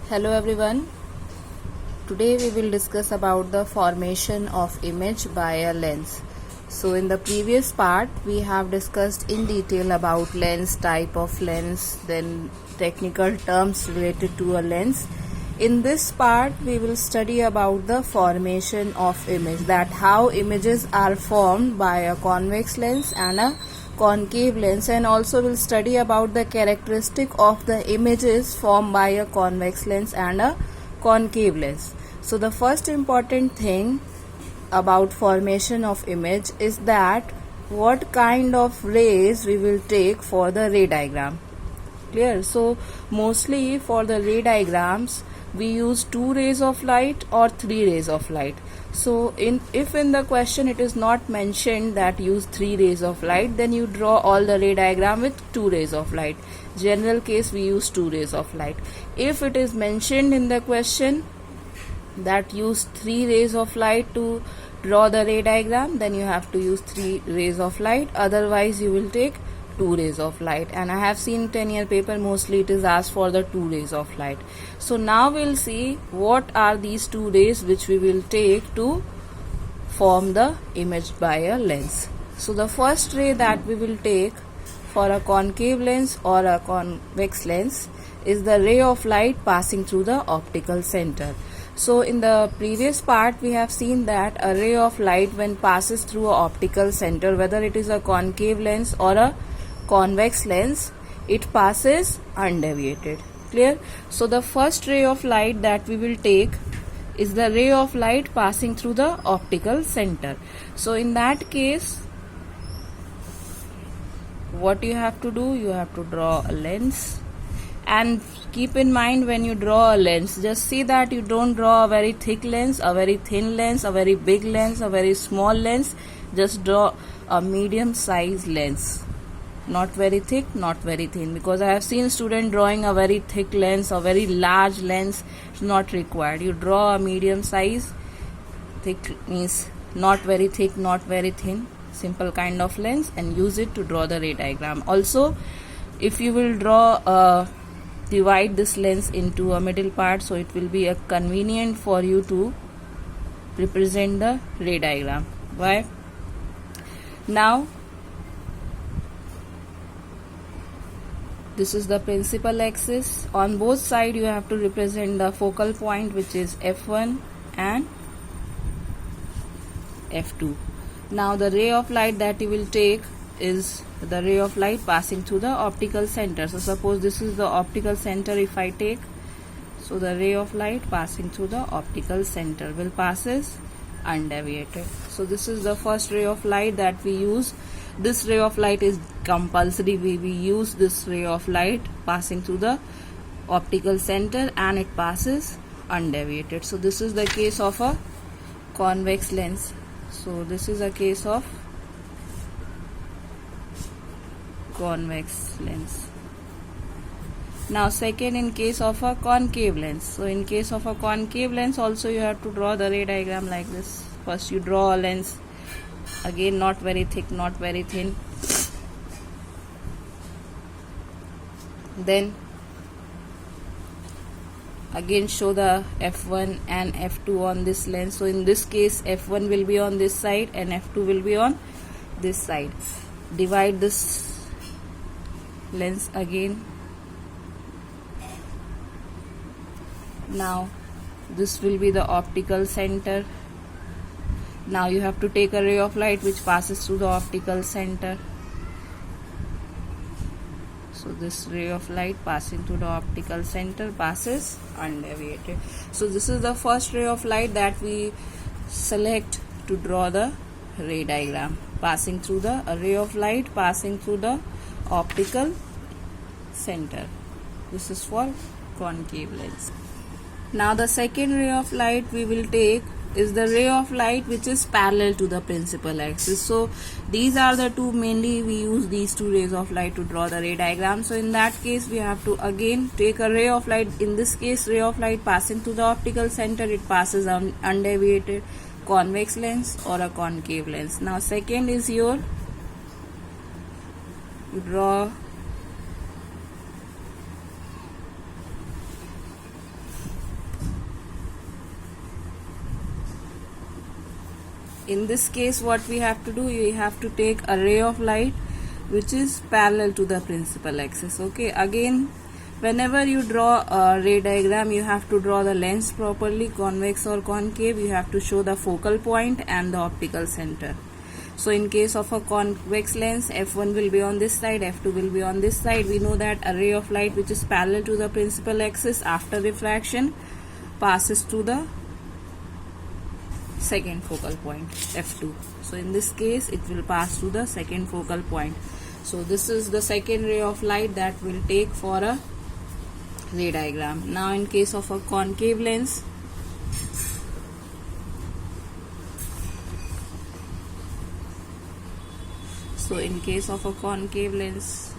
Hello everyone. Today we will discuss about the formation of image by a lens. So in the previous part we have discussed in detail about lens, type of lens, then technical terms related to a lens. In this part we will study about the formation of image, that how images are formed by a convex lens and a concave lens, and also will study about the characteristic of the images formed by a convex lens and a concave lens. So the first important thing about formation of image is that what kind of rays we will take for the ray diagram. Clear? So mostly for the ray diagrams we use 2 rays of light or 3 rays of light. So if in the question it is not mentioned that use 3 rays of light, then you draw all the ray diagram with 2 rays of light. General case we use 2 rays of light. If it is mentioned in the question that use 3 rays of light to draw the ray diagram, then you have to use 3 rays of light, otherwise you will take 2 rays of light. And I have seen 10-year paper mostly it is asked for the 2 rays of light. So now we'll see what are these 2 rays which we will take to form the image by a lens. So the first ray that we will take for a concave lens or a convex lens is the ray of light passing through the optical center. So in the previous part we have seen that a ray of light when passes through an optical center, whether it is a concave lens or a convex lens, it passes undeviated. Clear? So the first ray of light that we will take is the ray of light passing through the optical center. So in that case what you have to do, you have to draw a lens. And keep in mind, when you draw a lens, just see that you don't draw a very thick lens, a very thin lens, a very big lens, a very small lens. Just draw a medium size lens, not very thick, not very thin, because I have seen student drawing a very thick lens, a very large lens. It's not required. You draw a medium size. Thick means not very thick, not very thin, simple kind of lens, and use it to draw the ray diagram. Also, if you will draw divide this lens into a middle part, so it will be a convenient for you to represent the ray diagram. Why? Now this is the principal axis. On both sides you have to represent the focal point, which is F1 and F2. Now the ray of light that you will take is the ray of light passing through the optical center. So suppose this is the optical center if I take. So the ray of light passing through the optical center will passes undeviated. So this is the first ray of light that we use. This ray of light is compulsory. We use this ray of light passing through the optical center and it passes undeviated. So this is the case of a convex lens. So this is a case of convex lens. Now second, in case of a concave lens. So in case of a concave lens also you have to draw the ray diagram like this. First you draw a lens, again not very thick, not very thin. Then again show the F1 and F2 on this lens. So in this case F1 will be on this side and F2 will be on this side. Divide this lens again. Now this will be the optical center. Now you have to take a ray of light which passes through the optical center. So this ray of light passing through the optical center passes undeviated. So this is the first ray of light that we select to draw the ray diagram, passing through the ray of light passing through the optical center. This is for concave lens. Now the second ray of light we will take is the ray of light which is parallel to the principal axis. So these are the two, mainly we use these 2 rays of light to draw the ray diagram. So in that case we have to again take a ray of light. In this case ray of light passing through the optical center, it passes undeviated. Convex lens or a concave lens. Now second is your, you draw in this case what we have to do, we have to take a ray of light which is parallel to the principal axis. Okay, again whenever you draw a ray diagram, you have to draw the lens properly, convex or concave. You have to show the focal point and the optical center. So in case of a convex lens, f1 will be on this side, f2 will be on this side. We know that a ray of light which is parallel to the principal axis after refraction passes through the second focal point, f2. So in this case it will pass through the second focal point. So this is the second ray of light that will take for a ray diagram. Now in case of a concave lens, so in case of a concave lens,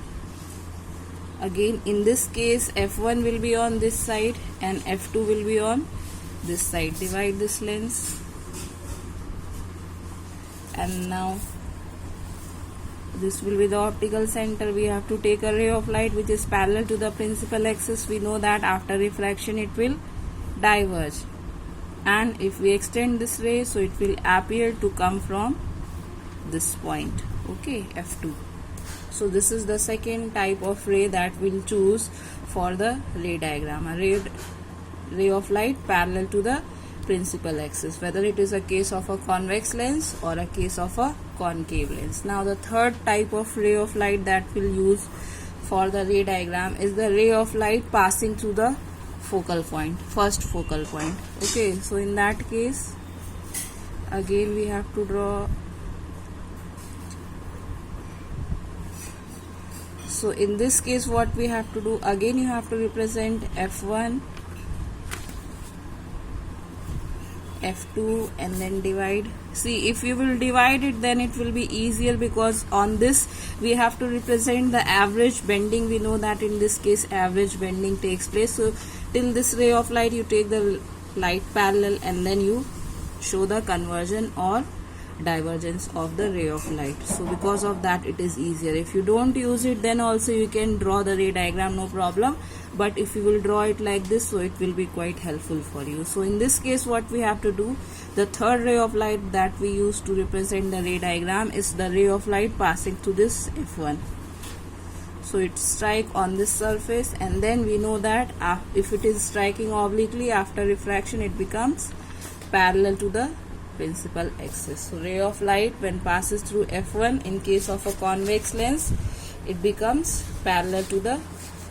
again in this case f1 will be on this side and f2 will be on this side. Divide this lens, and now this will be the optical center. We have to take a ray of light which is parallel to the principal axis. We know that after refraction it will diverge, and if we extend this ray, so it will appear to come from this point. Okay, f2. So this is the second type of ray that we'll choose for the ray diagram, a ray of light parallel to the principal axis, whether it is a case of a convex lens or a case of a concave lens. Now the third type of ray of light that we'll use for the ray diagram is the ray of light passing through the focal point, first focal point. Okay, so in that case again we have to draw. So in this case what we have to do, again you have to represent f1, f2 and then divide. See, if you will divide it, then it will be easier, because on this we have to represent the average bending. We know that in this case average bending takes place. So till this ray of light you take the light parallel and then you show the conversion or divergence of the ray of light. So because of that it is easier. If you don't use it, then also you can draw the ray diagram, no problem, but if you will draw it like this, so it will be quite helpful for you. So in this case what we have to do, the third ray of light that we use to represent the ray diagram is the ray of light passing through this f1. So it strikes on this surface, and then we know that if it is striking obliquely after refraction, it becomes parallel to the principal axis. So ray of light when passes through f1, in case of a convex lens, it becomes parallel to the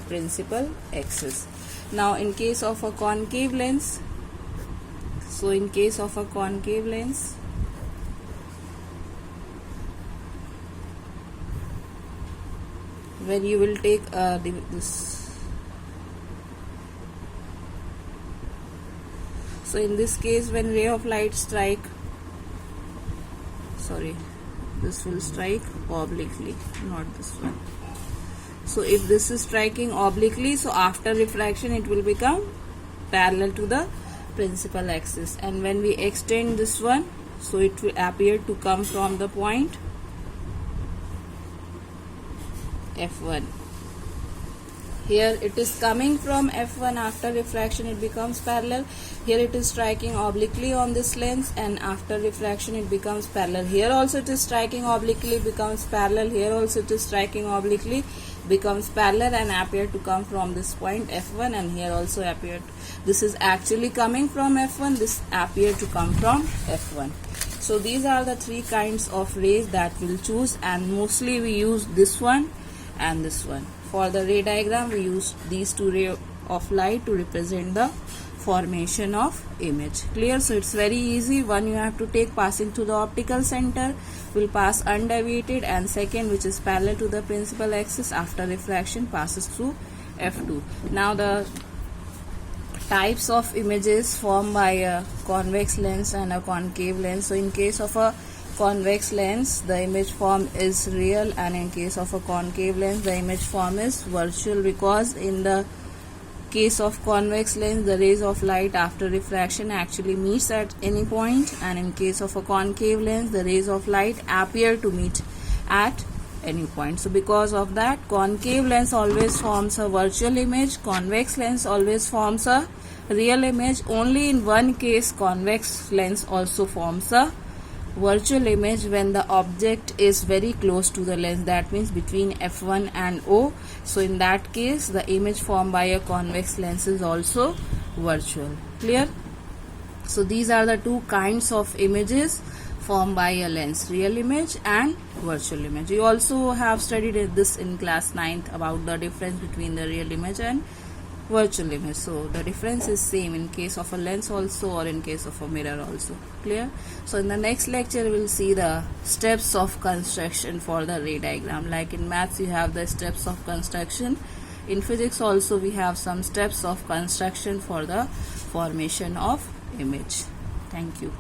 principal axis. Now in case of a concave lens, so in case of a concave lens, when you will take this, so in this case when ray of light strike, this will strike obliquely, not this one. So if this is striking obliquely, so after refraction it will become parallel to the principal axis, and when we extend this one, so it will appear to come from the point f1. Here it is coming from f1, after refraction it becomes parallel. Here it is striking obliquely on this lens, and after refraction it becomes parallel. Here also it is striking obliquely, becomes parallel. Here also it is striking obliquely, becomes parallel, and appear to come from this point f1, and here also appeared. This is actually coming from f1, this appear to come from f1. So these are the three kinds of rays that we'll choose, and mostly we use this one and this one. For the ray diagram we use these two rays of light to represent the formation of image. Clear? So it's very easy. One you have to take passing through the optical center will pass undeviated, and second, which is parallel to the principal axis, after refraction passes through f2. Now the types of images formed by a convex lens and a concave lens. So in case of a convex lens, the image form is real, and in case of a concave lens, the image form is virtual, because in the case of convex lens, the rays of light after refraction actually meets at any point, and in case of a concave lens, the rays of light appear to meet at any point. So because of that, concave lens always forms a virtual image, convex lens always forms a real image. Only in one case convex lens also forms a virtual image when the object is very close to the lens, that means between f1 and O. So in that case the image formed by a convex lens is also virtual. Clear? So these are the two kinds of images formed by a lens, real image and virtual image. You also have studied this in class 9th about the difference between the real image and virtual image. So the difference is same in case of a lens also or in case of a mirror also. Clear? So in the next lecture we will see the steps of construction for the ray diagram. Like in maths you have the steps of construction. In physics also we have some steps of construction for the formation of image. Thank you.